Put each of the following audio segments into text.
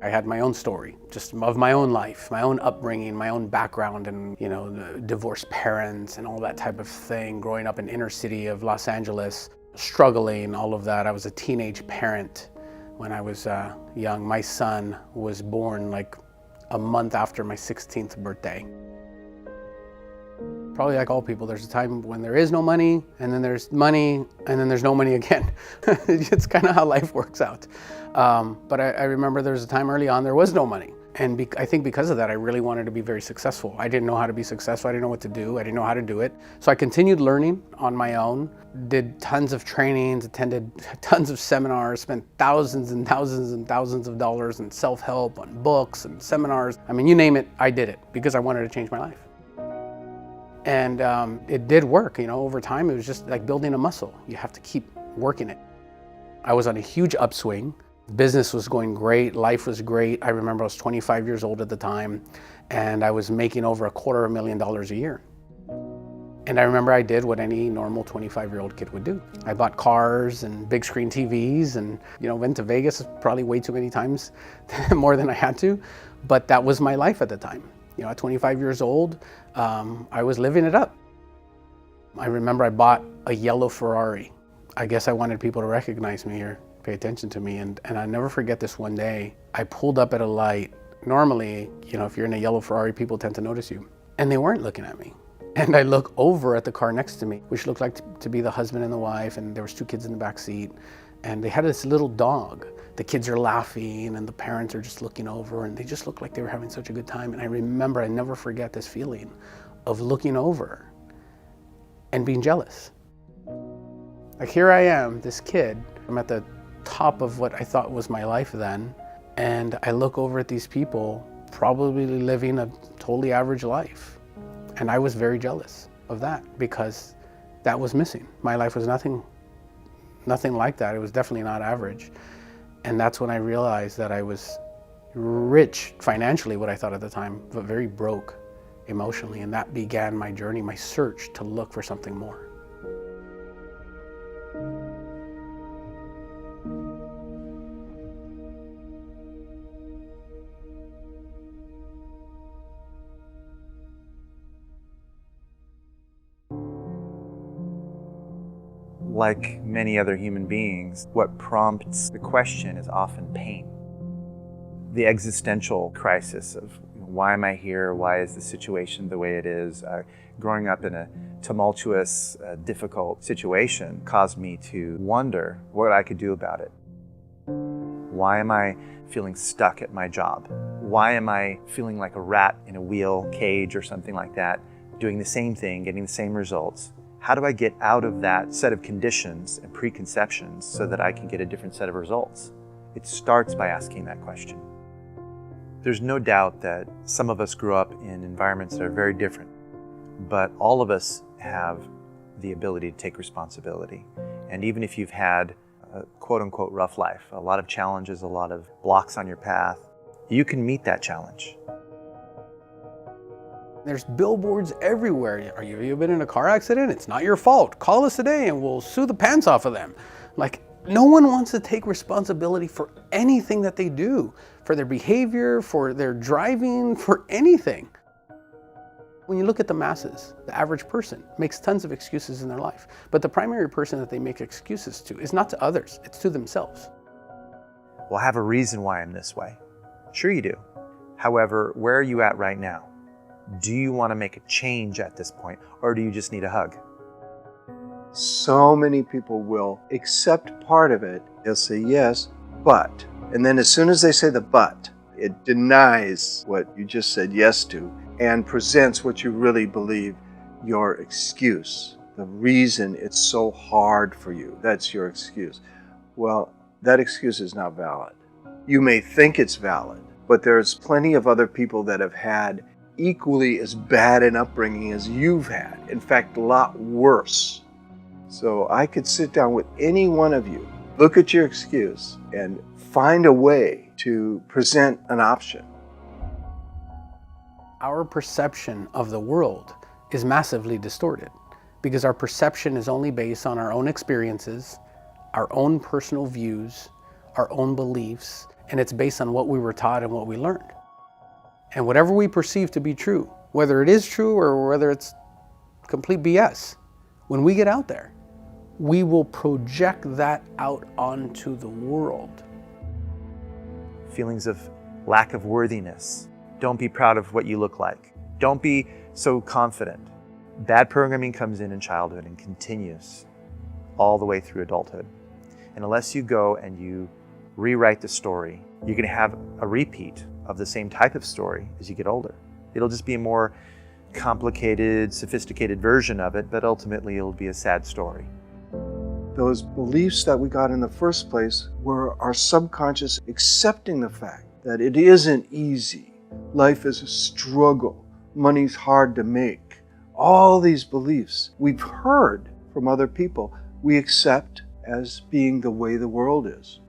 I had my own story, just of my own life, my own upbringing, my own background, and divorced parents and all that type of thing, growing up in inner city of Los Angeles, struggling, all of that. I was a teenage parent when I was young. My son was born like a month after my 16th birthday. Probably like all people, there's a time when there is no money, and then there's money, and then there's no money again. It's kind of how life works out. But I remember there was a time early on there was no money. And I think because of that, I really wanted to be very successful. I didn't know how to be successful. I didn't know what to do. I didn't know how to do it. So I continued learning on my own, did tons of trainings, attended tons of seminars, spent thousands and thousands and thousands of dollars in self-help, on books and seminars. I mean, you name it, I did it because I wanted to change my life. And it did work, over time. It was just like building a muscle. You have to keep working it. I was on a huge upswing. Business was going great, life was great. I remember I was 25 years old at the time, and I was making over $250,000 a year. And I remember I did what any normal 25-year-old kid would do. I bought cars and big screen TVs and, went to Vegas probably way too many times, more than I had to, but that was my life at the time. At 25 years old, I was living it up. I remember I bought a yellow Ferrari. I guess I wanted people to recognize me or pay attention to me. And I never forget this one day. I pulled up at a light. Normally, if you're in a yellow Ferrari, people tend to notice you. And they weren't looking at me. And I look over at the car next to me, which looked like to be the husband and the wife, and there was 2 kids in the back seat. And they had this little dog. The kids are laughing and the parents are just looking over, and they just looked like they were having such a good time. And I remember, I never forget this feeling of looking over and being jealous. Like, here I am, this kid, I'm at the top of what I thought was my life then, and I look over at these people probably living a totally average life. And I was very jealous of that because that was missing. My life was nothing like that. It was definitely not average. And that's when I realized that I was rich financially, what I thought at the time, but very broke emotionally. And that began my journey, my search to look for something more. Like many other human beings, what prompts the question is often pain. The existential crisis of why am I here? Why is the situation the way it is? Growing up in a tumultuous, difficult situation caused me to wonder what I could do about it. Why am I feeling stuck at my job? Why am I feeling like a rat in a wheel cage or something like that, doing the same thing, getting the same results? How do I get out of that set of conditions and preconceptions so that I can get a different set of results? It starts by asking that question. There's no doubt that some of us grew up in environments that are very different, but all of us have the ability to take responsibility. And even if you've had a quote-unquote rough life, a lot of challenges, a lot of blocks on your path, you can meet that challenge. There's billboards everywhere. Have you been in a car accident? It's not your fault. Call us today and we'll sue the pants off of them. Like, no one wants to take responsibility for anything that they do, for their behavior, for their driving, for anything. When you look at the masses, the average person makes tons of excuses in their life. But the primary person that they make excuses to is not to others, it's to themselves. Well, I have a reason why I'm this way. Sure you do. However, where are you at right now? Do you want to make a change at this point, or do you just need a hug? So many people will accept part of it. They'll say yes, but. And then as soon as they say the but, it denies what you just said yes to and presents what you really believe your excuse. The reason it's so hard for you, that's your excuse. Well, that excuse is not valid. You may think it's valid, but there's plenty of other people that have had equally as bad an upbringing as you've had. In fact, a lot worse. So I could sit down with any one of you, look at your excuse, and find a way to present an option. Our perception of the world is massively distorted because our perception is only based on our own experiences, our own personal views, our own beliefs, and it's based on what we were taught and what we learned. And whatever we perceive to be true, whether it is true or whether it's complete BS, when we get out there, we will project that out onto the world. Feelings of lack of worthiness. Don't be proud of what you look like. Don't be so confident. Bad programming comes in childhood and continues all the way through adulthood. And unless you go and you rewrite the story, you're going to have a repeat of the same type of story as you get older. It'll just be a more complicated, sophisticated version of it, but ultimately it'll be a sad story. Those beliefs that we got in the first place were our subconscious accepting the fact that it isn't easy. Life is a struggle. Money's hard to make. All these beliefs we've heard from other people, we accept as being the way the world is.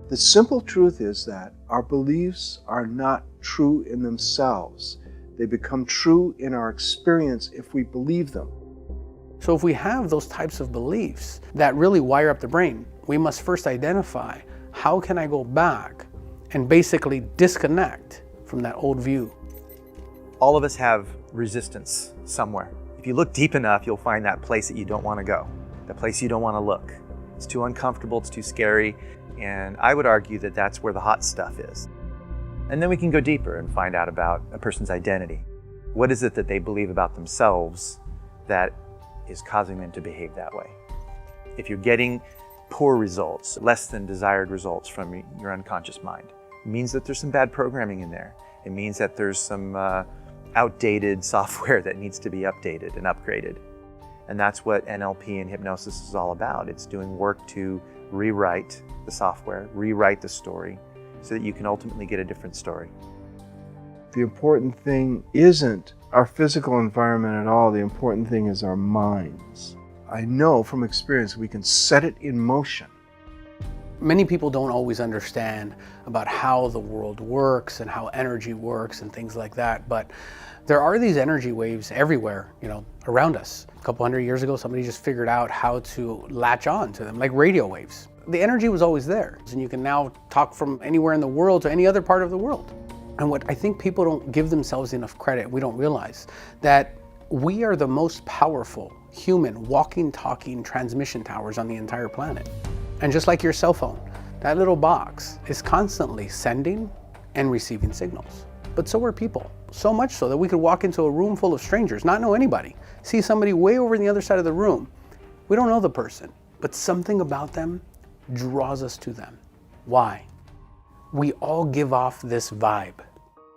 The simple truth is that our beliefs are not true in themselves. They become true in our experience if we believe them. So if we have those types of beliefs that really wire up the brain, we must first identify, how can I go back and basically disconnect from that old view? All of us have resistance somewhere. If you look deep enough, you'll find that place that you don't want to go, the place you don't want to look. It's too uncomfortable, it's too scary, and I would argue that that's where the hot stuff is. And then we can go deeper and find out about a person's identity. What is it that they believe about themselves that is causing them to behave that way? If you're getting poor results, less than desired results from your unconscious mind, it means that there's some bad programming in there. It means that there's some outdated software that needs to be updated and upgraded. And that's what NLP and hypnosis is all about. It's doing work to rewrite the software, rewrite the story, so that you can ultimately get a different story. The important thing isn't our physical environment at all. The important thing is our minds. I know from experience we can set it in motion. Many people don't always understand about how the world works and how energy works and things like that, but there are these energy waves everywhere, around us. A couple hundred years ago, somebody just figured out how to latch on to them, like radio waves. The energy was always there, and you can now talk from anywhere in the world to any other part of the world. And what I think people don't give themselves enough credit, we don't realize that we are the most powerful human walking, talking transmission towers on the entire planet. And just like your cell phone, that little box is constantly sending and receiving signals. But so are people. So much so that we could walk into a room full of strangers, not know anybody, see somebody way over on the other side of the room. We don't know the person, but something about them draws us to them. Why? We all give off this vibe.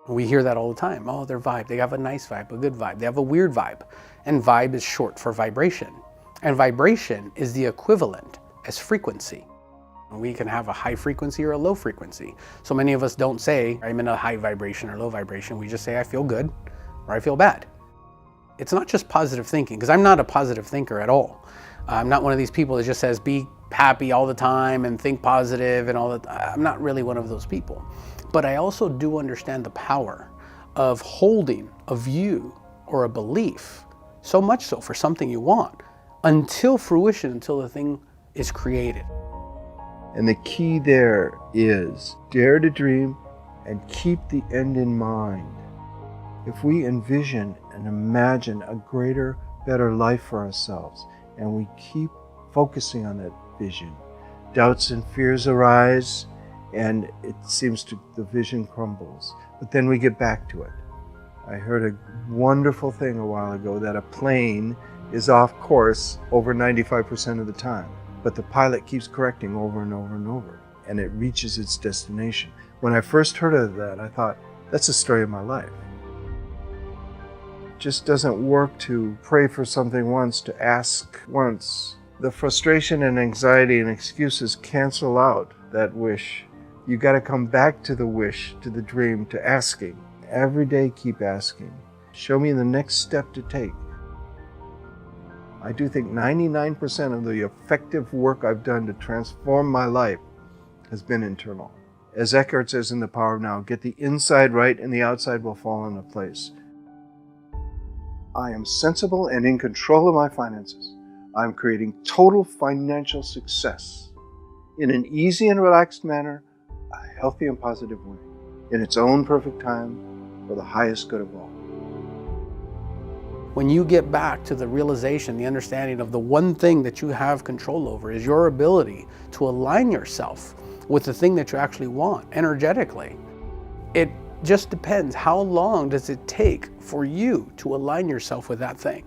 We hear that all the time. Oh, their vibe. They have a nice vibe, a good vibe. They have a weird vibe. And vibe is short for vibration. And vibration is the equivalent as frequency. We can have a high frequency or a low frequency. So many of us don't say, I'm in a high vibration or low vibration. We just say, I feel good or I feel bad. It's not just positive thinking, because I'm not a positive thinker at all. I'm not one of these people that just says, be happy all the time and think positive and all that. I'm not really one of those people. But I also do understand the power of holding a view or a belief, so much so for something you want, until fruition, until the thing is created. And the key there is dare to dream and keep the end in mind. If we envision and imagine a greater, better life for ourselves, and we keep focusing on that vision, doubts and fears arise, and it seems the vision crumbles. But then we get back to it. I heard a wonderful thing a while ago that a plane is off course over 95% of the time. But the pilot keeps correcting over and over and over, and it reaches its destination. When I first heard of that, I thought, that's the story of my life. It just doesn't work to pray for something once, to ask once. The frustration and anxiety and excuses cancel out that wish. You got to come back to the wish, to the dream, to asking. Every day keep asking. Show me the next step to take. I do think 99% of the effective work I've done to transform my life has been internal. As Eckhart says in The Power of Now, get the inside right and the outside will fall into place. I am sensible and in control of my finances. I'm creating total financial success in an easy and relaxed manner a healthy and positive way, in its own perfect time, for the highest good of all. When you get back to the realization, the understanding of the one thing that you have control over is your ability to align yourself with the thing that you actually want energetically. It just depends, how long does it take for you to align yourself with that thing?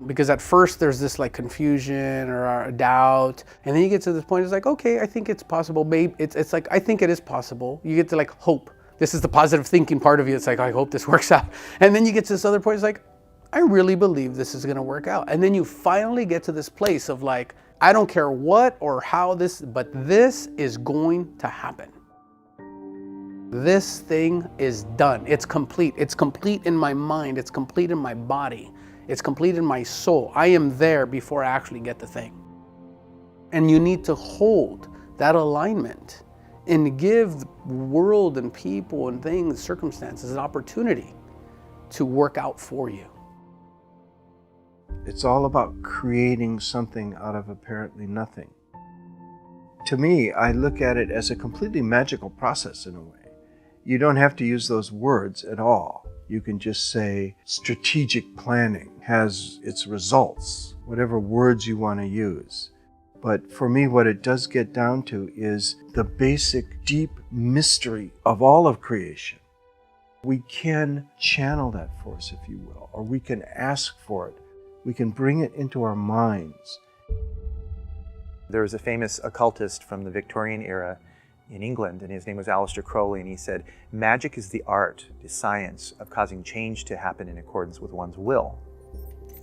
Because at first there's this like confusion or a doubt, and then you get to this point, it's like, okay, I think it's possible, babe. It's like, I think it is possible. You get to like hope. This is the positive thinking part of you. It's like, I hope this works out. And then you get to this other point, it's like, I really believe this is gonna work out. And then you finally get to this place of like, I don't care what or how this, but this is going to happen. This thing is done. It's complete. It's complete in my mind. It's complete in my body. It's complete in my soul. I am there before I actually get the thing. And you need to hold that alignment and give the world and people and things, circumstances, an opportunity to work out for you. It's all about creating something out of apparently nothing. To me, I look at it as a completely magical process in a way. You don't have to use those words at all. You can just say strategic planning has its results, whatever words you want to use. But for me, what it does get down to is the basic, deep mystery of all of creation. We can channel that force, if you will, or we can ask for it. We can bring it into our minds. There was a famous occultist from the Victorian era in England, and his name was Aleister Crowley, and he said, magic is the art, the science of causing change to happen in accordance with one's will.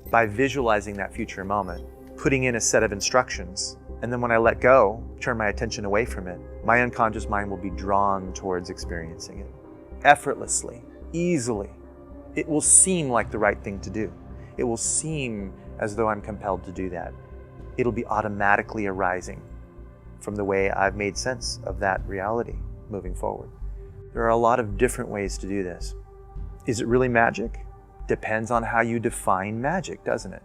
By visualizing that future moment, putting in a set of instructions, and then when I let go, turn my attention away from it, my unconscious mind will be drawn towards experiencing it. Effortlessly, easily. It will seem like the right thing to do. It will seem as though I'm compelled to do that. It'll be automatically arising from the way I've made sense of that reality moving forward. There are a lot of different ways to do this. Is it really magic? Depends on how you define magic, doesn't it?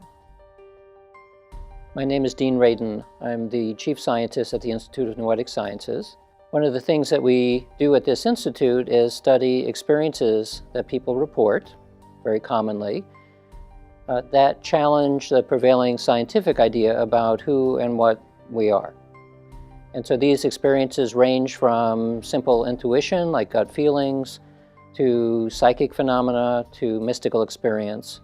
My name is Dean Radin. I'm the Chief Scientist at the Institute of Noetic Sciences. One of the things that we do at this institute is study experiences that people report, very commonly, that challenge the prevailing scientific idea about who and what we are. And so these experiences range from simple intuition, like gut feelings, to psychic phenomena, to mystical experience.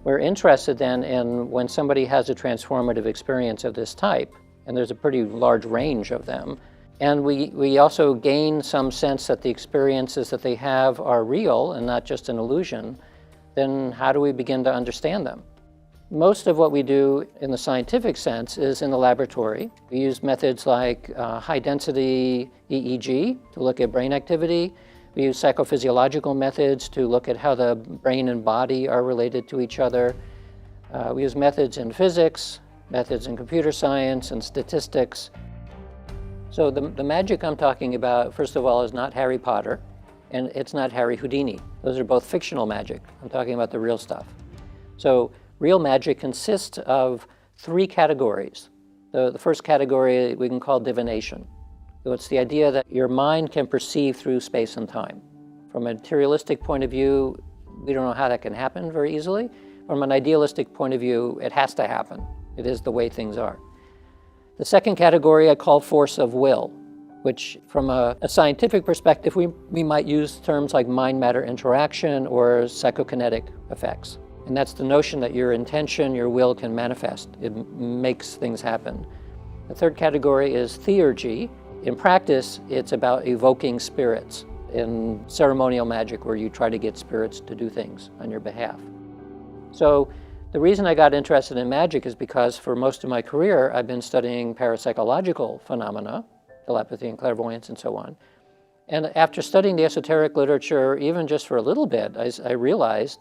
We're interested then in when somebody has a transformative experience of this type, and there's a pretty large range of them. And we also gain some sense that the experiences that they have are real and not just an illusion. Then how do we begin to understand them? Most of what we do in the scientific sense is in the laboratory. We use methods like high-density EEG to look at brain activity. We use psychophysiological methods to look at how the brain and body are related to each other. We use methods in physics, methods in computer science, and statistics. So the magic I'm talking about, first of all, is not Harry Potter, and it's not Harry Houdini. Those are both fictional magic. I'm talking about the real stuff. So real magic consists of three categories. The first category we can call divination. So it's the idea that your mind can perceive through space and time. From a materialistic point of view, we don't know how that can happen very easily. From an idealistic point of view, it has to happen. It is the way things are. The second category I call force of will, which from a scientific perspective, we might use terms like mind-matter interaction or psychokinetic effects. And that's the notion that your intention, your will can manifest. It makes things happen. The third category is theurgy. In practice, it's about evoking spirits in ceremonial magic where you try to get spirits to do things on your behalf. So the reason I got interested in magic is because for most of my career, I've been studying parapsychological phenomena, telepathy and clairvoyance and so on. And after studying the esoteric literature, even just for a little bit, I realized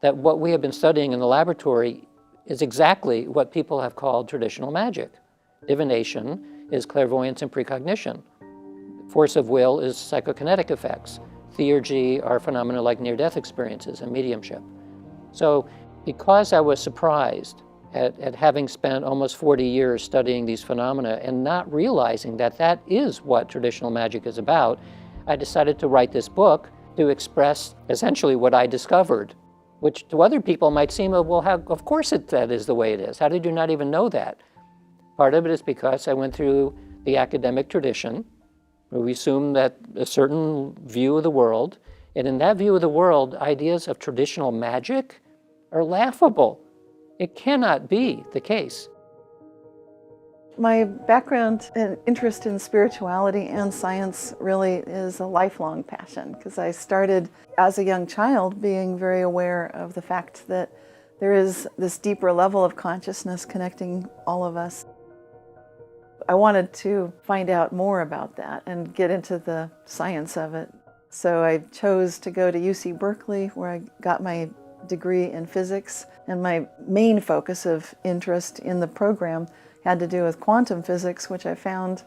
that what we have been studying in the laboratory is exactly what people have called traditional magic. Divination is clairvoyance and precognition. Force of will is psychokinetic effects. Theurgy are phenomena like near-death experiences and mediumship. So because I was surprised at having spent almost 40 years studying these phenomena and not realizing that that is what traditional magic is about, I decided to write this book to express essentially what I discovered, which to other people might seem, well, of course that is the way it is. How did you not even know that? Part of it is because I went through the academic tradition, where we assume that a certain view of the world, and in that view of the world, ideas of traditional magic are laughable. It cannot be the case. My background and interest in spirituality and science really is a lifelong passion, because I started as a young child being very aware of the fact that there is this deeper level of consciousness connecting all of us. I wanted to find out more about that and get into the science of it. So I chose to go to UC Berkeley, where I got my degree in physics, and my main focus of interest in the program had to do with quantum physics, which I found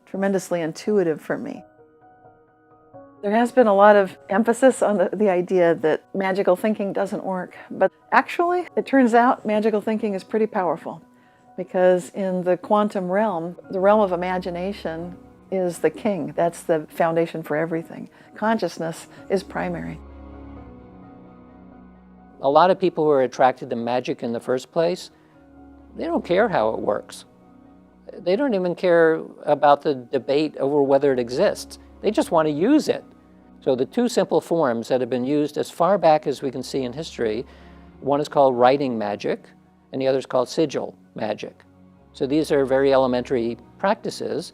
tremendously intuitive for me. There has been a lot of emphasis on the idea that magical thinking doesn't work, but actually it turns out magical thinking is pretty powerful, because in the quantum realm, the realm of imagination is the king. That's the foundation for everything. Consciousness is primary. A lot of people who are attracted to magic in the first place, they don't care how it works. They don't even care about the debate over whether it exists. They just want to use it. So the two simple forms that have been used as far back as we can see in history, one is called writing magic, and the other is called sigil magic. So these are very elementary practices,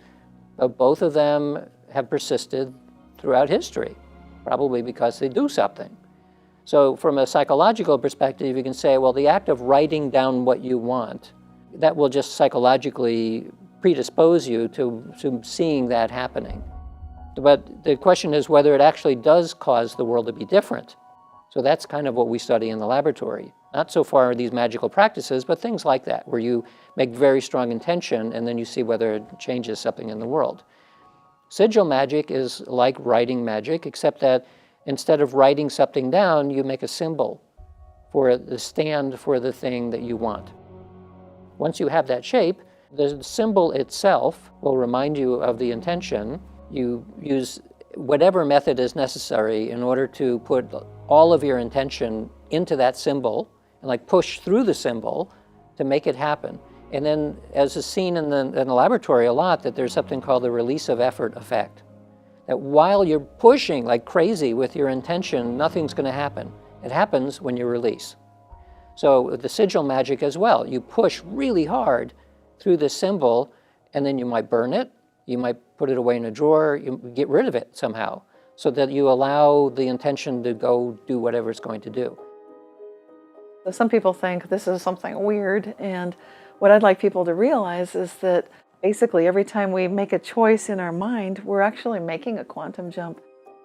but both of them have persisted throughout history, probably because they do something. So from a psychological perspective, you can say, well, the act of writing down what you want, that will just psychologically predispose you to seeing that happening. But the question is whether it actually does cause the world to be different. So that's kind of what we study in the laboratory. Not so far these magical practices, but things like that, where you make very strong intention and then you see whether it changes something in the world. Sigil magic is like writing magic, except that instead of writing something down, you make a symbol for the stand for the thing that you want. Once you have that shape, the symbol itself will remind you of the intention. You use whatever method is necessary in order to put all of your intention into that symbol and like push through the symbol to make it happen. And then, as is seen in the laboratory a lot, that there's something called the release of effort effect. That while you're pushing like crazy with your intention, nothing's going to happen. It happens when you release. So the sigil magic as well, you push really hard through the symbol, and then you might burn it, you might put it away in a drawer, you get rid of it somehow, so that you allow the intention to go do whatever it's going to do. Some people think this is something weird, and what I'd like people to realize is that basically every time we make a choice in our mind, we're actually making a quantum jump.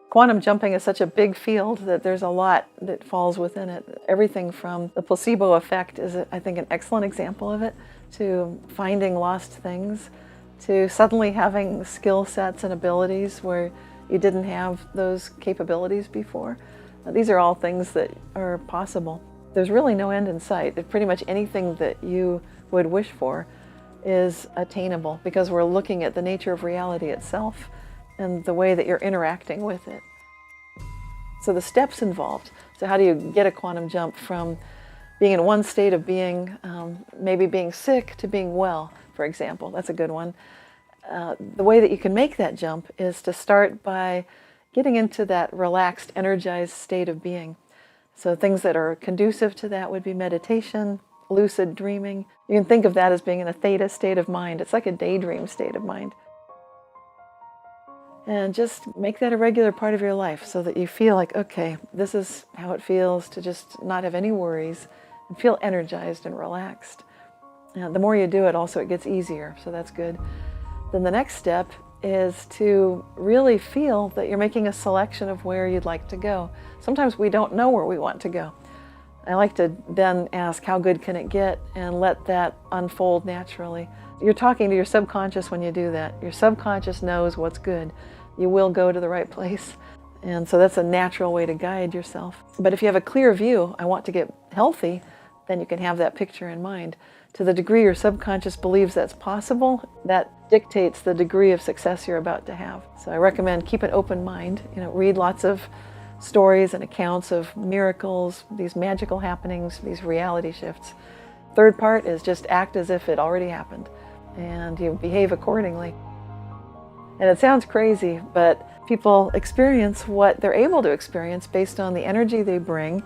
Quantum jumping is such a big field that there's a lot that falls within it. Everything from the placebo effect is, I think, an excellent example of it, to finding lost things, to suddenly having skill sets and abilities where you didn't have those capabilities before. These are all things that are possible. There's really no end in sight. Pretty much anything that you would wish for is attainable, because we're looking at the nature of reality itself and the way that you're interacting with it. So the steps involved. So how do you get a quantum jump from being in one state of being, maybe being sick, to being well, for example? That's a good one. The way that you can make that jump is to start by getting into that relaxed, energized state of being. So things that are conducive to that would be meditation, lucid dreaming. You can think of that as being in a theta state of mind. It's like a daydream state of mind. And just make that a regular part of your life so that you feel like, okay, this is how it feels to just not have any worries and feel energized and relaxed. The more you do it, also it gets easier, so that's good. Then the next step is to really feel that you're making a selection of where you'd like to go. Sometimes we don't know where we want to go. I like to then ask, how good can it get, and let that unfold naturally. You're talking to your subconscious when you do that. Your subconscious knows what's good. You will go to the right place. And so that's a natural way to guide yourself. But if you have a clear view, I want to get healthy, then you can have that picture in mind. To the degree your subconscious believes that's possible, that dictates the degree of success you're about to have. So I recommend keep an open mind. Read lots of stories and accounts of miracles, these magical happenings, these reality shifts. Third part is just act as if it already happened, and you behave accordingly. And it sounds crazy, but people experience what they're able to experience based on the energy they bring,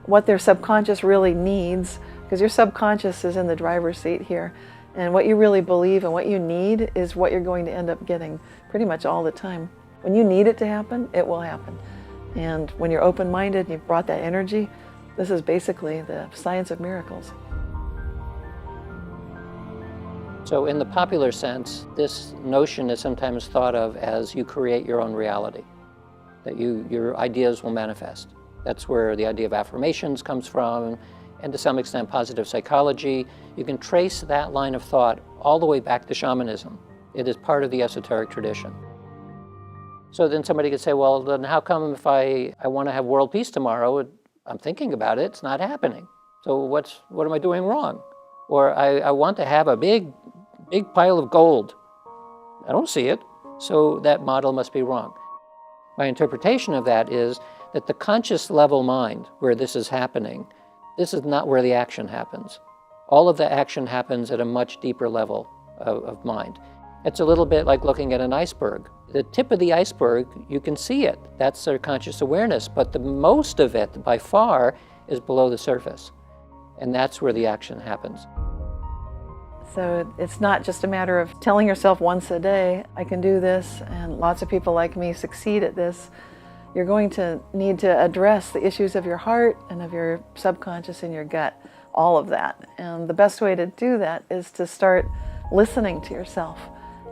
what their subconscious really needs, because your subconscious is in the driver's seat here. And what you really believe and what you need is what you're going to end up getting pretty much all the time. When you need it to happen, it will happen. And when you're open-minded and you've brought that energy, this is basically the science of miracles. So in the popular sense, this notion is sometimes thought of as you create your own reality, that your ideas will manifest. That's where the idea of affirmations comes from, and to some extent positive psychology. You can trace that line of thought all the way back to shamanism. It is part of the esoteric tradition. So then somebody could say, well, then how come if I want to have world peace tomorrow, I'm thinking about it, it's not happening. So what am I doing wrong? Or I want to have a big pile of gold. I don't see it, so that model must be wrong. My interpretation of that is that the conscious level mind, where this is happening, this is not where the action happens. All of the action happens at a much deeper level of mind. It's a little bit like looking at an iceberg. The tip of the iceberg, you can see it. That's their conscious awareness, but the most of it, by far, is below the surface. And that's where the action happens. So it's not just a matter of telling yourself once a day, I can do this, and lots of people like me succeed at this. You're going to need to address the issues of your heart and of your subconscious and your gut, all of that. And the best way to do that is to start listening to yourself.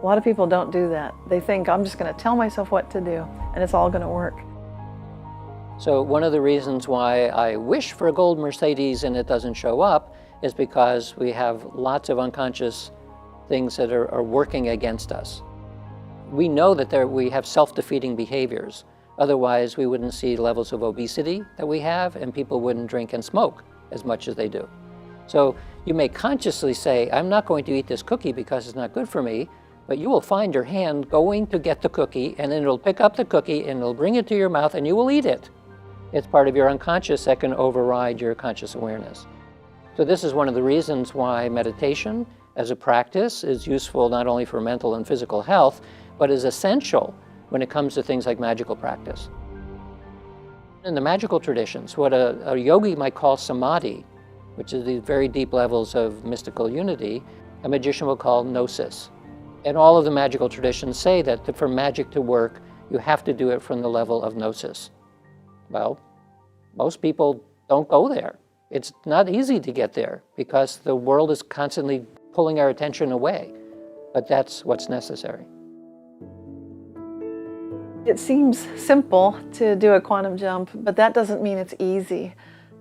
A lot of people don't do that. They think, I'm just going to tell myself what to do, and it's all going to work. So one of the reasons why I wish for a gold Mercedes and it doesn't show up is because we have lots of unconscious things that are working against us. We know that we have self-defeating behaviors. Otherwise, we wouldn't see levels of obesity that we have, and people wouldn't drink and smoke as much as they do. So you may consciously say, I'm not going to eat this cookie because it's not good for me, but you will find your hand going to get the cookie, and then it'll pick up the cookie and it'll bring it to your mouth and you will eat it. It's part of your unconscious that can override your conscious awareness. So this is one of the reasons why meditation as a practice is useful not only for mental and physical health, but is essential when it comes to things like magical practice. In the magical traditions, what a yogi might call samadhi, which is these very deep levels of mystical unity, a magician will call gnosis. And all of the magical traditions say that for magic to work, you have to do it from the level of gnosis. Well, most people don't go there. It's not easy to get there because the world is constantly pulling our attention away, but that's what's necessary. It seems simple to do a quantum jump, but that doesn't mean it's easy.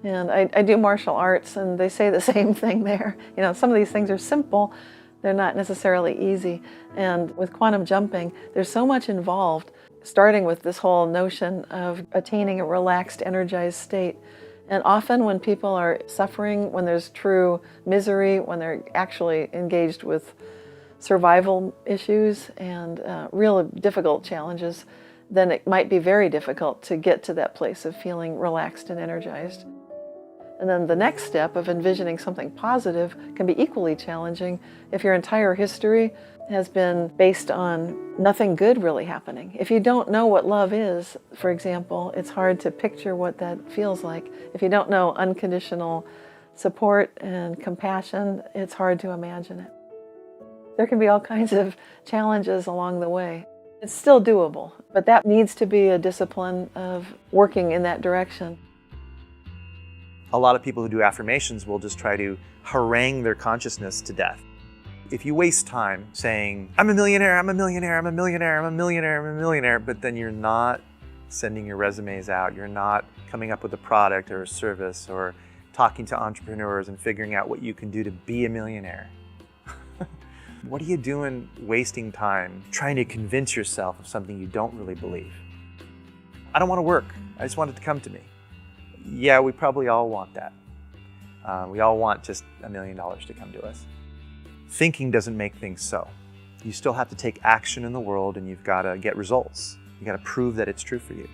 And I do martial arts, and they say the same thing there. Some of these things are simple, they're not necessarily easy. And with quantum jumping, there's so much involved, starting with this whole notion of attaining a relaxed, energized state. And often when people are suffering, when there's true misery, when they're actually engaged with survival issues and real difficult challenges, then it might be very difficult to get to that place of feeling relaxed and energized. And then the next step of envisioning something positive can be equally challenging if your entire history has been based on nothing good really happening. If you don't know what love is, for example, it's hard to picture what that feels like. If you don't know unconditional support and compassion, it's hard to imagine it. There can be all kinds of challenges along the way. It's still doable, but that needs to be a discipline of working in that direction. A lot of people who do affirmations will just try to harangue their consciousness to death. If you waste time saying, I'm a millionaire, I'm a millionaire, I'm a millionaire, I'm a millionaire, I'm a millionaire, but then you're not sending your resumes out, you're not coming up with a product or a service or talking to entrepreneurs and figuring out what you can do to be a millionaire. What are you doing wasting time trying to convince yourself of something you don't really believe? I don't want to work. I just want it to come to me. Yeah, we probably all want that. We all want just $1 million to come to us. Thinking doesn't make things so. You still have to take action in the world, and you've got to get results. You got to prove that it's true for you.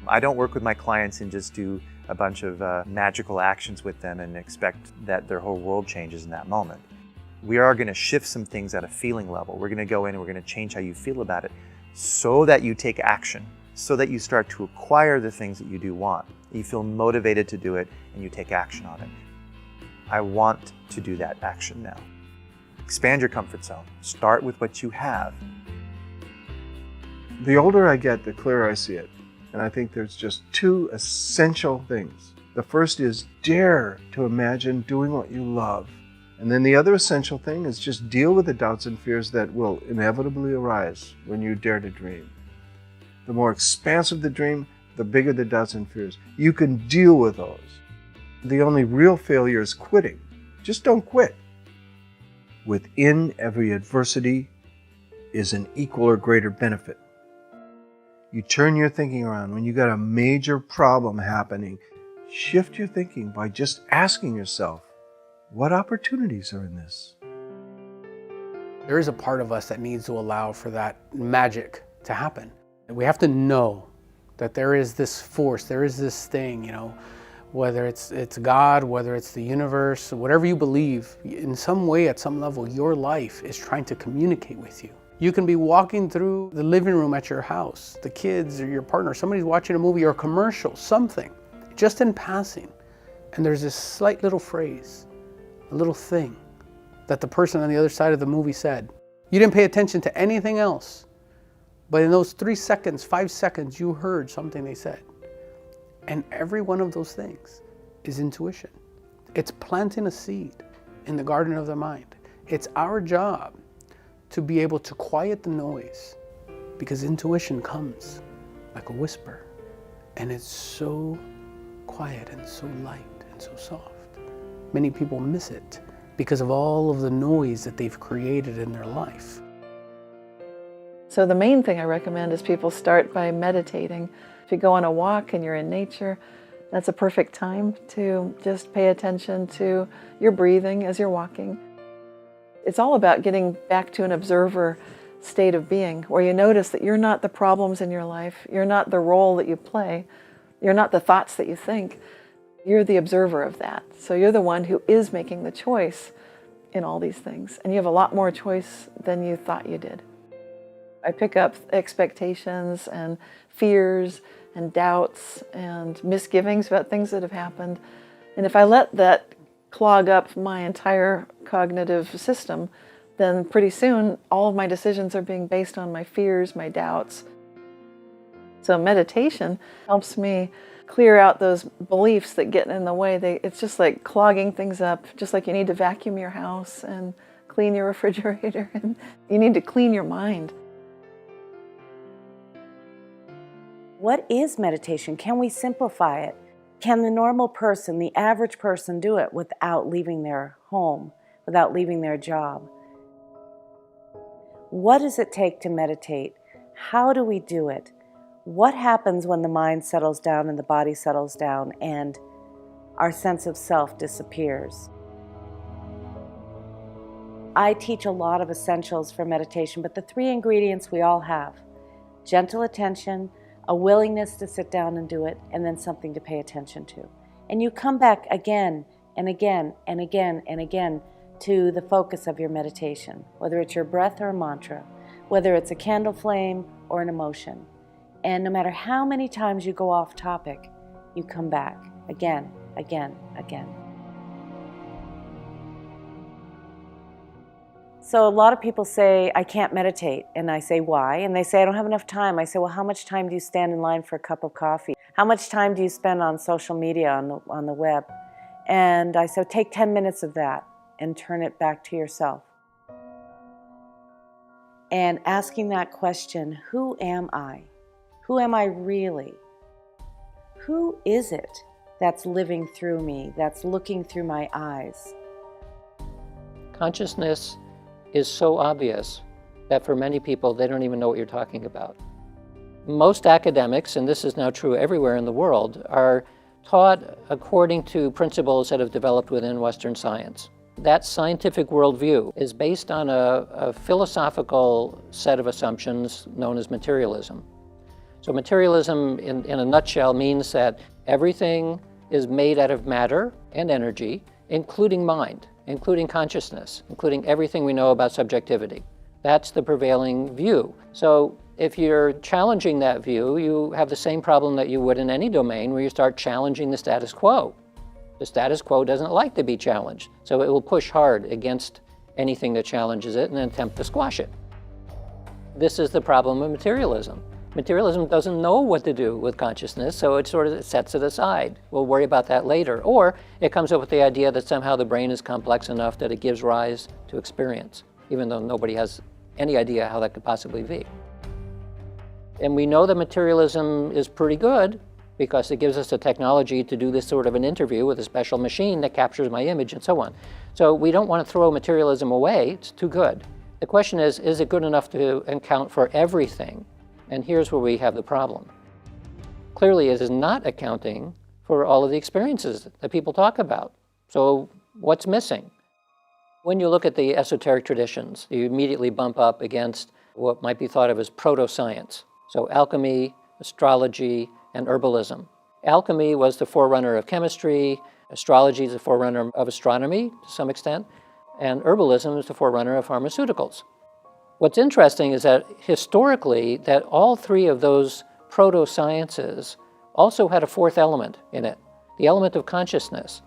I don't work with my clients and just do a bunch of magical actions with them and expect that their whole world changes in that moment. We are going to shift some things at a feeling level. We're going to go in and we're going to change how you feel about it so that you take action, so that you start to acquire the things that you do want. You feel motivated to do it and you take action on it. I want to do that action now. Expand your comfort zone. Start with what you have. The older I get, the clearer I see it. And I think there's just two essential things. The first is dare to imagine doing what you love. And then the other essential thing is just deal with the doubts and fears that will inevitably arise when you dare to dream. The more expansive the dream, the bigger the doubts and fears. You can deal with those. The only real failure is quitting. Just don't quit. Within every adversity is an equal or greater benefit. You turn your thinking around. When you got a major problem happening, shift your thinking by just asking yourself, what opportunities are in this? There is a part of us that needs to allow for that magic to happen. We have to know that there is this force, there is this thing, whether it's God, whether it's the universe, whatever you believe, in some way, at some level, your life is trying to communicate with you. You can be walking through the living room at your house, the kids or your partner, somebody's watching a movie or a commercial, something, just in passing. And there's this slight little phrase, a little thing that the person on the other side of the movie said. You didn't pay attention to anything else, but in those 3 seconds, 5 seconds, you heard something they said. And every one of those things is intuition. It's planting a seed in the garden of the mind. It's our job to be able to quiet the noise, because intuition comes like a whisper, and it's so quiet and so light and so soft. Many people miss it because of all of the noise that they've created in their life. So the main thing I recommend is people start by meditating. If you go on a walk and you're in nature, that's a perfect time to just pay attention to your breathing as you're walking. It's all about getting back to an observer state of being, where you notice that you're not the problems in your life, you're not the role that you play, you're not the thoughts that you think, you're the observer of that. So you're the one who is making the choice in all these things, and you have a lot more choice than you thought you did. I pick up expectations and fears and doubts and misgivings about things that have happened. And if I let that clog up my entire cognitive system, then pretty soon all of my decisions are being based on my fears, my doubts. So meditation helps me clear out those beliefs that get in the way. It's just like clogging things up, just like you need to vacuum your house and clean your refrigerator, and you need to clean your mind. What is meditation? Can we simplify it? Can the normal person, the average person, do it without leaving their home, without leaving their job? What does it take to meditate? How do we do it? What happens when the mind settles down and the body settles down and our sense of self disappears? I teach a lot of essentials for meditation, but the 3 ingredients we all have: gentle attention, a willingness to sit down and do it, and then something to pay attention to. And you come back again and again and again and again to the focus of your meditation, whether it's your breath or a mantra, whether it's a candle flame or an emotion. And no matter how many times you go off topic, you come back again, again, again. So a lot of people say, I can't meditate. And I say, why? And they say, I don't have enough time. I say, well, how much time do you stand in line for a cup of coffee? How much time do you spend on social media, on the web? And I said, take 10 minutes of that and turn it back to yourself. And asking that question, who am I? Who am I really? Who is it that's living through me, that's looking through my eyes? Consciousness is so obvious that for many people, they don't even know what you're talking about. Most academics, and this is now true everywhere in the world, are taught according to principles that have developed within Western science. That scientific worldview is based on a philosophical set of assumptions known as materialism. So materialism, in a nutshell, means that everything is made out of matter and energy, including mind, including consciousness, including everything we know about subjectivity. That's the prevailing view. So if you're challenging that view, you have the same problem that you would in any domain where you start challenging the status quo. The status quo doesn't like to be challenged, so it will push hard against anything that challenges it and attempt to squash it. This is the problem of materialism. Materialism doesn't know what to do with consciousness, so it sort of sets it aside. We'll worry about that later. Or it comes up with the idea that somehow the brain is complex enough that it gives rise to experience, even though nobody has any idea how that could possibly be. And we know that materialism is pretty good because it gives us the technology to do this sort of an interview with a special machine that captures my image and so on. So we don't want to throw materialism away. It's too good. The question is it good enough to account for everything? And here's where we have the problem. Clearly, it is not accounting for all of the experiences that people talk about. So what's missing? When you look at the esoteric traditions, you immediately bump up against what might be thought of as proto-science. So alchemy, astrology, and herbalism. Alchemy was the forerunner of chemistry, astrology is the forerunner of astronomy to some extent, and herbalism is the forerunner of pharmaceuticals. What's interesting is that historically, that all three of those proto-sciences also had a fourth element in it, the element of consciousness.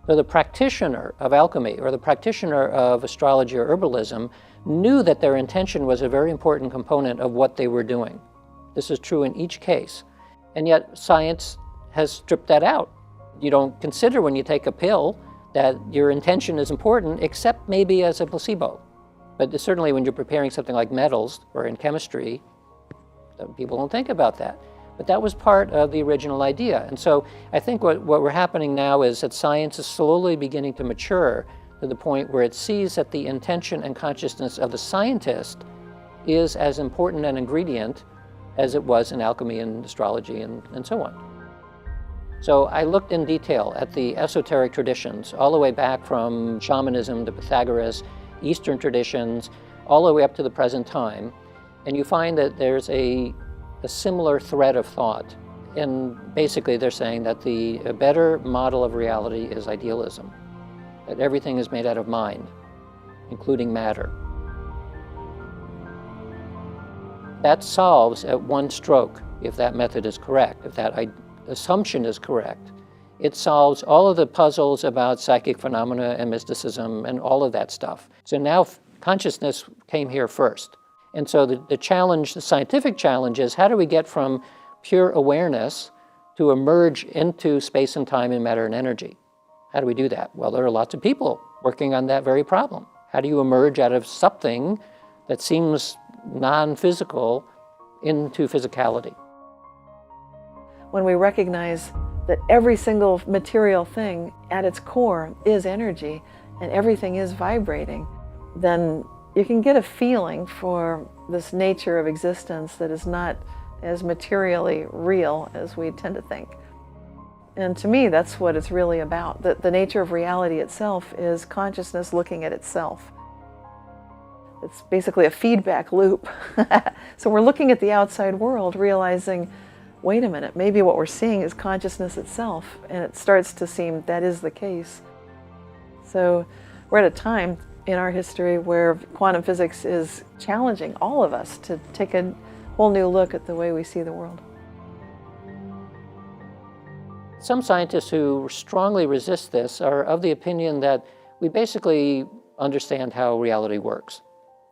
So the practitioner of alchemy or the practitioner of astrology or herbalism knew that their intention was a very important component of what they were doing. This is true in each case. And yet science has stripped that out. You don't consider when you take a pill that your intention is important, except maybe as a placebo. But certainly when you're preparing something like metals or in chemistry, people don't think about that. But that was part of the original idea. And so I think what we're happening now is that science is slowly beginning to mature to the point where it sees that the intention and consciousness of the scientist is as important an ingredient as it was in alchemy and astrology and so on. So I looked in detail at the esoteric traditions, all the way back from shamanism to Pythagoras, Eastern traditions, all the way up to the present time. And you find that there's a similar thread of thought. And basically they're saying that a better model of reality is idealism, that everything is made out of mind, including matter. That solves at one stroke, if that method is correct, if that assumption is correct. It solves all of the puzzles about psychic phenomena and mysticism and all of that stuff. So now consciousness came here first. And so the challenge, the scientific challenge is how do we get from pure awareness to emerge into space and time and matter and energy? How do we do that? Well, there are lots of people working on that very problem. How do you emerge out of something that seems non-physical into physicality? When we recognize that every single material thing at its core is energy and everything is vibrating, then you can get a feeling for this nature of existence that is not as materially real as we tend to think. And to me, that's what it's really about. The nature of reality itself is consciousness looking at itself. It's basically a feedback loop. So we're looking at the outside world, realizing, wait a minute, maybe what we're seeing is consciousness itself, and it starts to seem that is the case. So we're at a time in our history where quantum physics is challenging all of us to take a whole new look at the way we see the world. Some scientists who strongly resist this are of the opinion that we basically understand how reality works.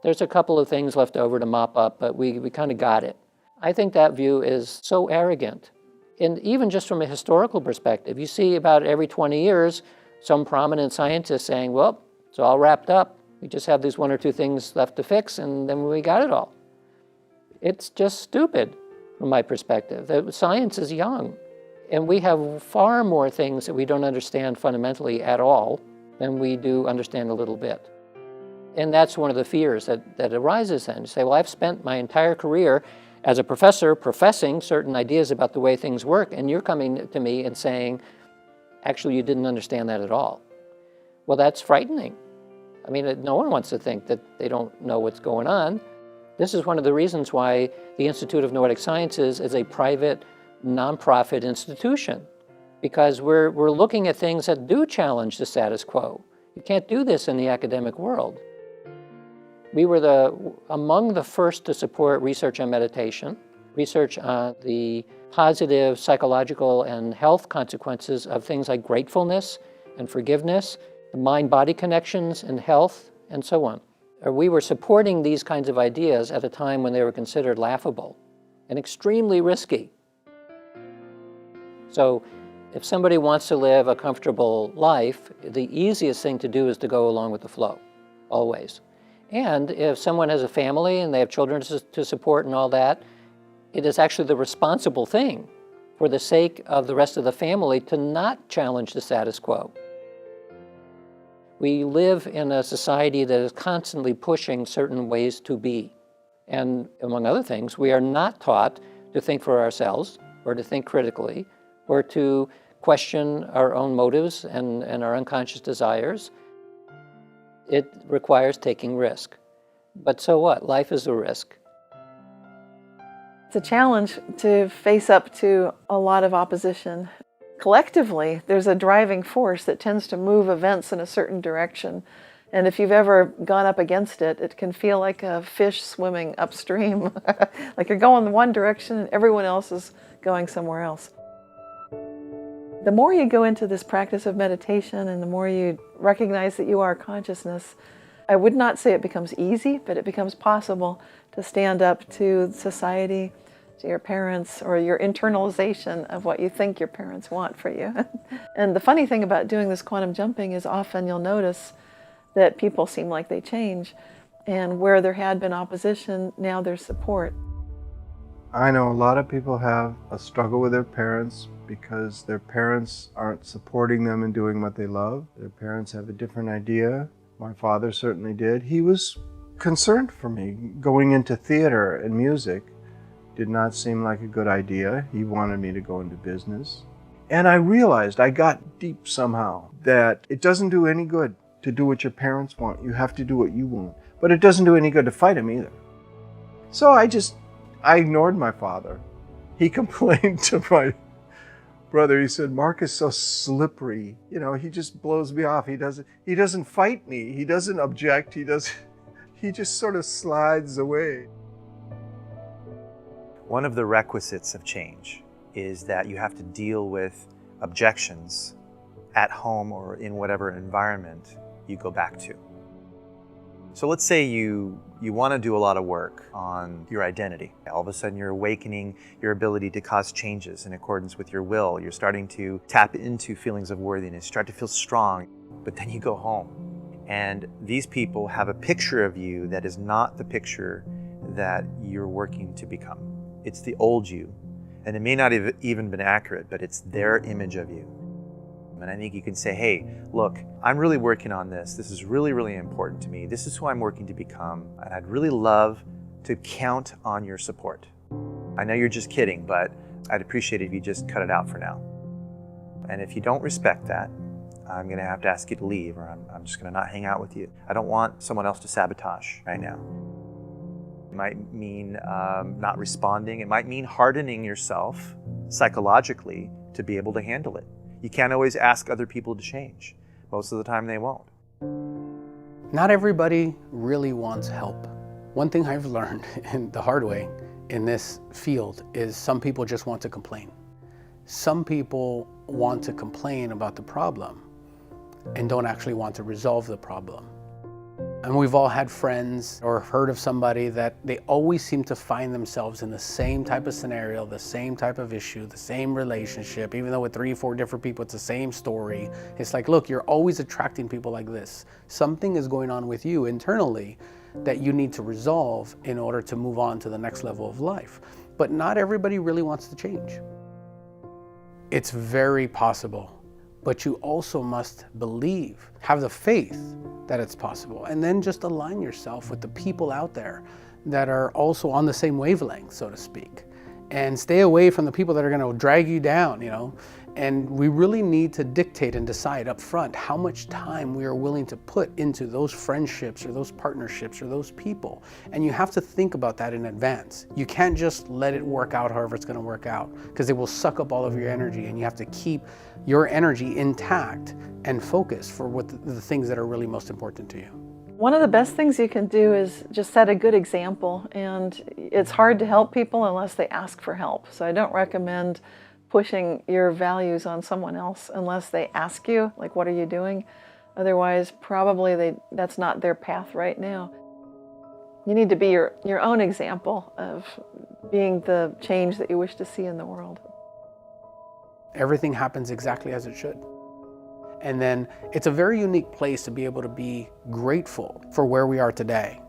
There's a couple of things left over to mop up, but we kind of got it. I think that view is so arrogant. And even just from a historical perspective, you see about every 20 years, some prominent scientist saying, well, it's all wrapped up. We just have these one or two things left to fix, and then we got it all. It's just stupid from my perspective. Science is young, and we have far more things that we don't understand fundamentally at all than we do understand a little bit. And that's one of the fears that arises then. You say, well, I've spent my entire career as a professor professing certain ideas about the way things work, and you're coming to me and saying, actually, you didn't understand that at all. Well, that's frightening. I mean, no one wants to think that they don't know what's going on. This is one of the reasons why the Institute of Noetic Sciences is a private, nonprofit institution, because we're looking at things that do challenge the status quo. You can't do this in the academic world. We were among the first to support research on meditation, research on the positive psychological and health consequences of things like gratefulness and forgiveness, the mind-body connections and health, and so on. We were supporting these kinds of ideas at a time when they were considered laughable and extremely risky. So if somebody wants to live a comfortable life, the easiest thing to do is to go along with the flow, always. And if someone has a family and they have children to support and all that, it is actually the responsible thing for the sake of the rest of the family to not challenge the status quo. We live in a society that is constantly pushing certain ways to be. And among other things, we are not taught to think for ourselves or to think critically or to question our own motives and our unconscious desires. It requires taking risk. But so what? Life is a risk. It's a challenge to face up to a lot of opposition. Collectively, there's a driving force that tends to move events in a certain direction. And if you've ever gone up against it, it can feel like a fish swimming upstream. Like you're going in one direction and everyone else is going somewhere else. The more you go into this practice of meditation and the more you recognize that you are consciousness, I would not say it becomes easy, but it becomes possible to stand up to society, to your parents, or your internalization of what you think your parents want for you. And the funny thing about doing this quantum jumping is often you'll notice that people seem like they change, and where there had been opposition, now there's support. I know a lot of people have a struggle with their parents because their parents aren't supporting them in doing what they love. Their parents have a different idea. My father certainly did. He was concerned for me. Going into theater and music did not seem like a good idea. He wanted me to go into business. And I realized, I got deep somehow, that it doesn't do any good to do what your parents want. You have to do what you want. But it doesn't do any good to fight them either. So I ignored my father. He complained to my brother. He said, "Mark is so slippery. You know, he just blows me off. He doesn't fight me. He doesn't object. He just sort of slides away." One of the requisites of change is that you have to deal with objections at home or in whatever environment you go back to. So let's say you want to do a lot of work on your identity. All of a sudden you're awakening your ability to cause changes in accordance with your will. You're starting to tap into feelings of worthiness, start to feel strong, but then you go home. And these people have a picture of you that is not the picture that you're working to become. It's the old you. And it may not have even been accurate, but it's their image of you. And I think you can say, hey, look, I'm really working on this. This is really, really important to me. This is who I'm working to become. And I'd really love to count on your support. I know you're just kidding, but I'd appreciate it if you just cut it out for now. And if you don't respect that, I'm going to have to ask you to leave, or I'm just going to not hang out with you. I don't want someone else to sabotage right now. It might mean not responding. It might mean hardening yourself psychologically to be able to handle it. You can't always ask other people to change. Most of the time they won't. Not everybody really wants help. One thing I've learned in the hard way in this field is some people just want to complain. Some people want to complain about the problem and don't actually want to resolve the problem. And we've all had friends or heard of somebody that they always seem to find themselves in the same type of scenario, the same type of issue, the same relationship, even though with 3 or 4 different people, it's the same story. It's like, look, you're always attracting people like this. Something is going on with you internally that you need to resolve in order to move on to the next level of life. But not everybody really wants to change. It's very possible. But you also must believe, have the faith that it's possible, and then just align yourself with the people out there that are also on the same wavelength, so to speak. And stay away from the people that are going to drag you down, you know. And we really need to dictate and decide up front how much time we are willing to put into those friendships or those partnerships or those people. And you have to think about that in advance. You can't just let it work out however it's going to work out, because it will suck up all of your energy, and you have to keep your energy intact and focused for what the things that are really most important to you. One of the best things you can do is just set a good example, and it's hard to help people unless they ask for help. So I don't recommend pushing your values on someone else unless they ask you, like, what are you doing? Otherwise, probably that's not their path right now. You need to be your own example of being the change that you wish to see in the world. Everything happens exactly as it should. And then it's a very unique place to be able to be grateful for where we are today.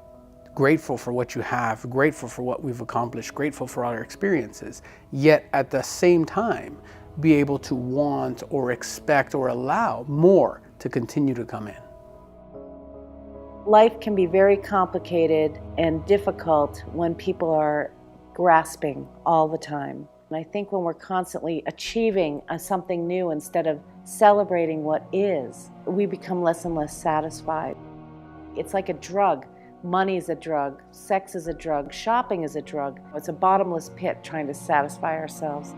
Grateful for what you have, grateful for what we've accomplished, grateful for our experiences, yet at the same time, be able to want or expect or allow more to continue to come in. Life can be very complicated and difficult when people are grasping all the time. And I think when we're constantly achieving something new instead of celebrating what is, we become less and less satisfied. It's like a drug. Money is a drug, sex is a drug, shopping is a drug. It's a bottomless pit trying to satisfy ourselves.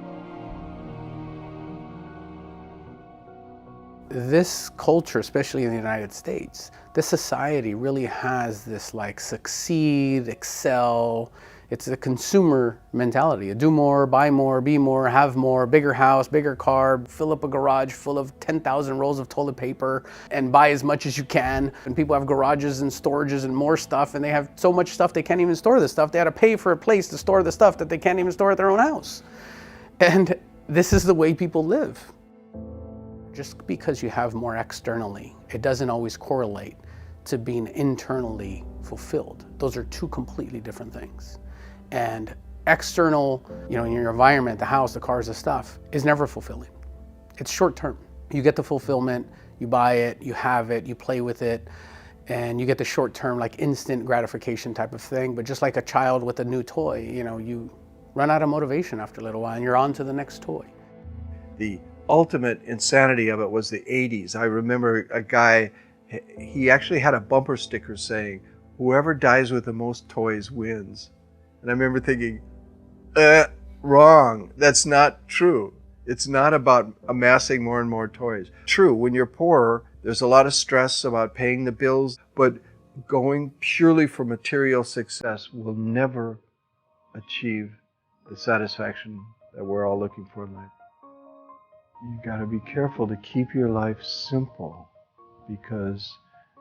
This culture, especially in the United States, this society really has this like succeed, excel. It's a consumer mentality. Do more, buy more, be more, have more, bigger house, bigger car, fill up a garage full of 10,000 rolls of toilet paper and buy as much as you can. And people have garages and storages and more stuff, and they have so much stuff they can't even store the stuff. They had to pay for a place to store the stuff that they can't even store at their own house. And this is the way people live. Just because you have more externally, it doesn't always correlate to being internally fulfilled. Those are two completely different things. And external, you know, in your environment, the house, the cars, the stuff, is never fulfilling. It's short term. You get the fulfillment, you buy it, you have it, you play with it, and you get the short term, like instant gratification type of thing. But just like a child with a new toy, you know, you run out of motivation after a little while and you're on to the next toy. The ultimate insanity of it was the 80s. I remember a guy, he actually had a bumper sticker saying, "Whoever dies with the most toys wins." And I remember thinking, wrong. That's not true. It's not about amassing more and more toys. True, when you're poorer, there's a lot of stress about paying the bills, but going purely for material success will never achieve the satisfaction that we're all looking for in life. You've got to be careful to keep your life simple, because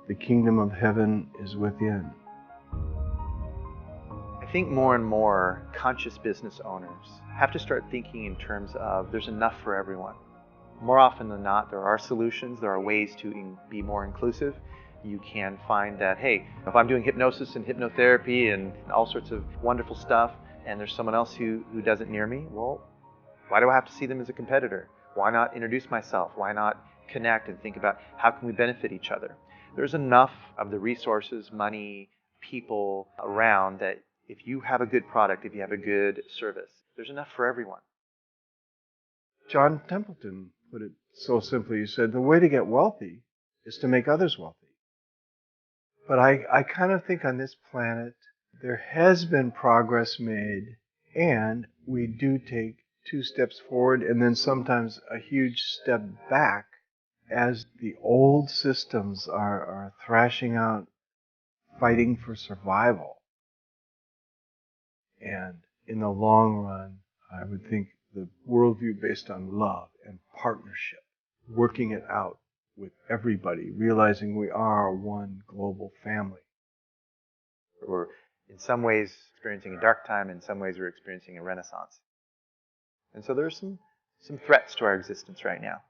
the kingdom of heaven is within. I think more and more conscious business owners have to start thinking in terms of there's enough for everyone. More often than not, there are solutions, there are ways to be more inclusive. You can find that, hey, if I'm doing hypnosis and hypnotherapy and all sorts of wonderful stuff, and there's someone else who does it near me, well, why do I have to see them as a competitor? Why not introduce myself? Why not connect and think about how can we benefit each other? There's enough of the resources, money, people around that if you have a good product, if you have a good service, there's enough for everyone. John Templeton put it so simply. He said, the way to get wealthy is to make others wealthy. But I kind of think on this planet, there has been progress made, and we do take 2 steps forward and then sometimes a huge step back as the old systems are thrashing out, fighting for survival. And in the long run, I would think the worldview based on love and partnership, working it out with everybody, realizing we are one global family. We're in some ways experiencing a dark time, in some ways we're experiencing a renaissance. And so there's some threats to our existence right now.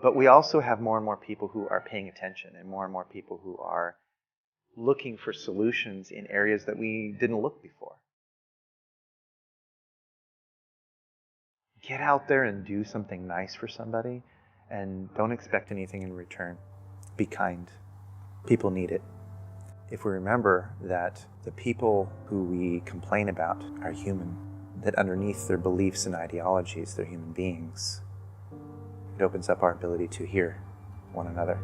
But we also have more and more people who are paying attention, and more people who are looking for solutions in areas that we didn't look before. Get out there and do something nice for somebody, and don't expect anything in return. Be kind. People need it. if we remember that the people who we complain about are human, that underneath their beliefs and ideologies, they're human beings, it opens up our ability to hear one another.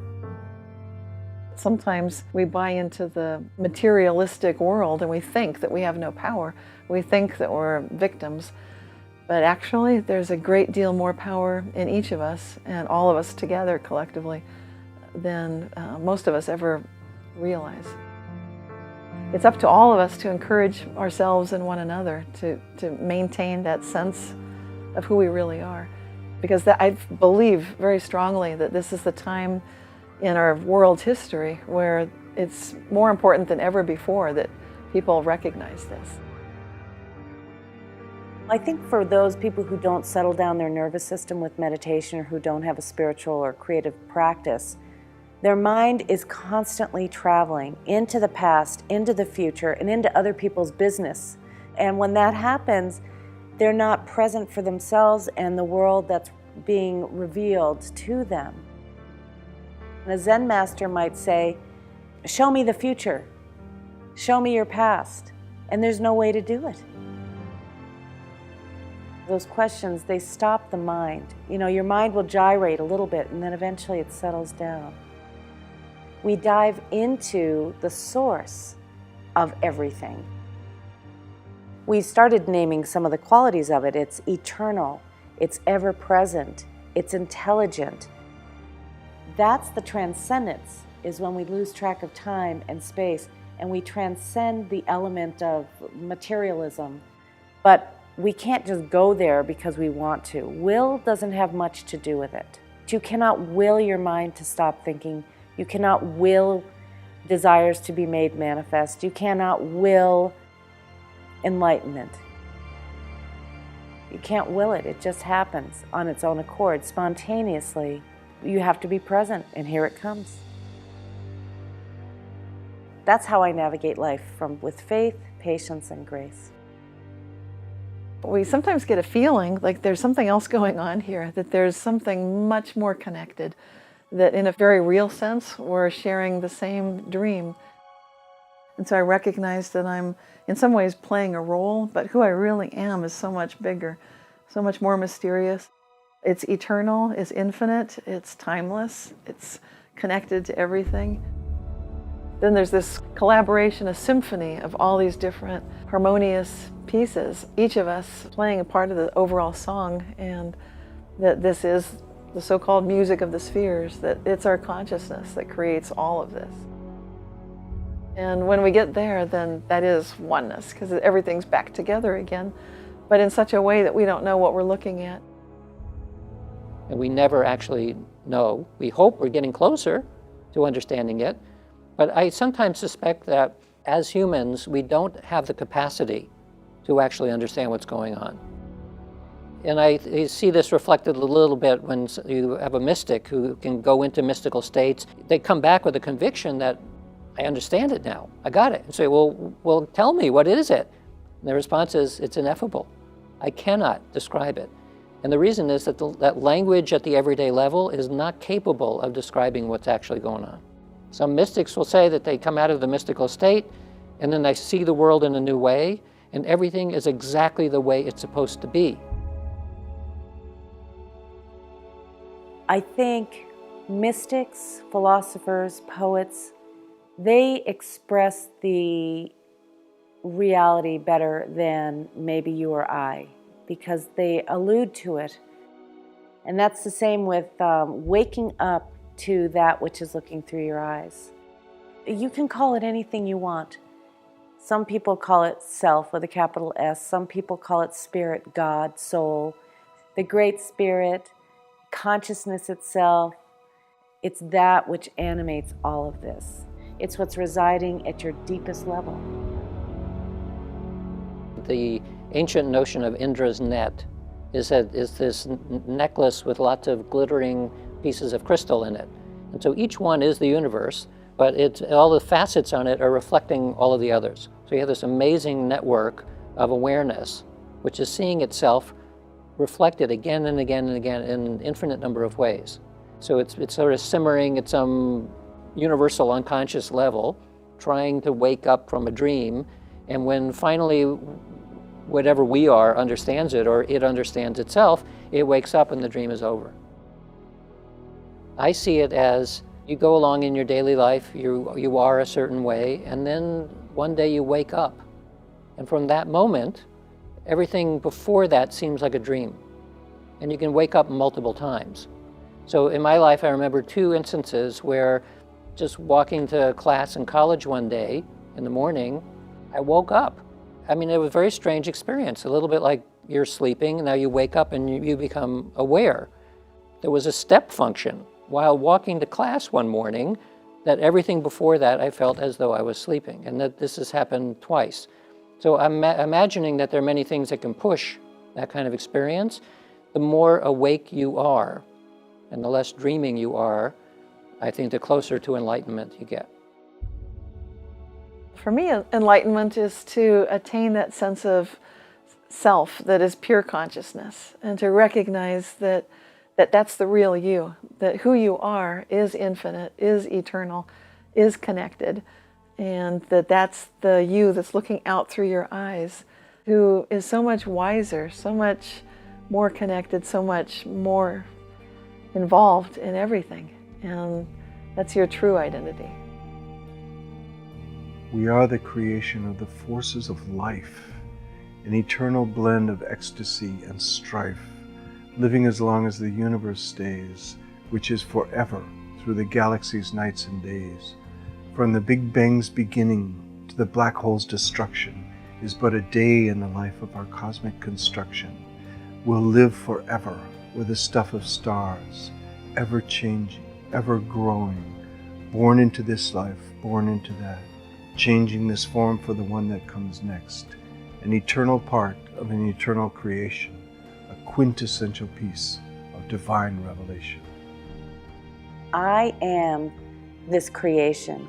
Sometimes we buy into the materialistic world and we think that we have no power. We think that we're victims. But actually, there's a great deal more power in each of us, and all of us together collectively, than most of us ever realize. It's up to all of us to encourage ourselves and one another to maintain that sense of who we really are. Because I believe very strongly that this is the time in our world's history where it's more important than ever before that people recognize this. I think for those people who don't settle down their nervous system with meditation or who don't have a spiritual or creative practice, their mind is constantly traveling into the past, into the future, and into other people's business. And when that happens, they're not present for themselves and the world that's being revealed to them. And a Zen master might say, "Show me the future, show me your past," and there's no way to do it. Those questions, they stop the mind. You know, your mind will gyrate a little bit and then eventually it settles down. We dive into the source of everything. We started naming some of the qualities of it. It's eternal, it's ever-present, it's intelligent. That's the transcendence, is when we lose track of time and space and we transcend the element of materialism. But we can't just go there because we want to. Will doesn't have much to do with it. You cannot will your mind to stop thinking. You cannot will desires to be made manifest. You cannot will enlightenment. You can't will it. It just happens on its own accord, spontaneously. You have to be present, and here it comes. That's how I navigate life, with faith, patience, and grace. We sometimes get a feeling like there's something else going on here, that there's something much more connected, that in a very real sense, we're sharing the same dream. And so I recognize that I'm in some ways playing a role, but who I really am is so much bigger, so much more mysterious. It's eternal, it's infinite, it's timeless, it's connected to everything. Then there's this collaboration, a symphony of all these different harmonious pieces, each of us playing a part of the overall song, and that this is the so-called music of the spheres, that it's our consciousness that creates all of this. And when we get there, then that is oneness, because everything's back together again, but in such a way that we don't know what we're looking at. And we never actually know. We hope we're getting closer to understanding it, but I sometimes suspect that as humans, we don't have the capacity to actually understand what's going on. And I see this reflected a little bit when you have a mystic who can go into mystical states. They come back with a conviction that, I understand it now, I got it. And say, well, tell me, what is it? And the response is, it's ineffable. I cannot describe it. And the reason is that that language at the everyday level is not capable of describing what's actually going on. Some mystics will say that they come out of the mystical state and then they see the world in a new way, and everything is exactly the way it's supposed to be. I think mystics, philosophers, poets, they express the reality better than maybe you or I, because they allude to it. And that's the same with waking up to that which is looking through your eyes. You can call it anything you want. Some people call it self with a capital S. Some people call it spirit, God, soul, the great spirit, consciousness itself. It's that which animates all of this. It's what's residing at your deepest level. The ancient notion of Indra's net is this necklace with lots of glittering pieces of crystal in it. And so each one is the universe, but all the facets on it are reflecting all of the others. So you have this amazing network of awareness, which is seeing itself reflected again and again and again in an infinite number of ways. So it's sort of simmering at some universal unconscious level, trying to wake up from a dream, and when finally whatever we are understands it, or it understands itself, it wakes up and the dream is over. I see it as you go along in your daily life, you are a certain way, and then one day you wake up. And from that moment, everything before that seems like a dream. And you can wake up multiple times. So in my life, I remember 2 instances where just walking to class in college one day in the morning, I woke up. I mean, it was a very strange experience, a little bit like you're sleeping, now you wake up and you become aware. There was a step function while walking to class one morning that everything before that I felt as though I was sleeping, and that this has happened twice. So I'm imagining that there are many things that can push that kind of experience. The more awake you are and the less dreaming you are, I think the closer to enlightenment you get. For me, enlightenment is to attain that sense of self that is pure consciousness, and to recognize that that's the real you, that who you are is infinite, is eternal, is connected, and that's the you that's looking out through your eyes, who is so much wiser, so much more connected, so much more involved in everything. And that's your true identity. We are the creation of the forces of life, an eternal blend of ecstasy and strife, living as long as the universe stays, which is forever through the galaxy's nights and days. From the Big Bang's beginning to the black hole's destruction is but a day in the life of our cosmic construction. We'll live forever with the stuff of stars, ever changing, ever growing, born into this life, born into that, changing this form for the one that comes next, an eternal part of an eternal creation, a quintessential piece of divine revelation. I am this creation.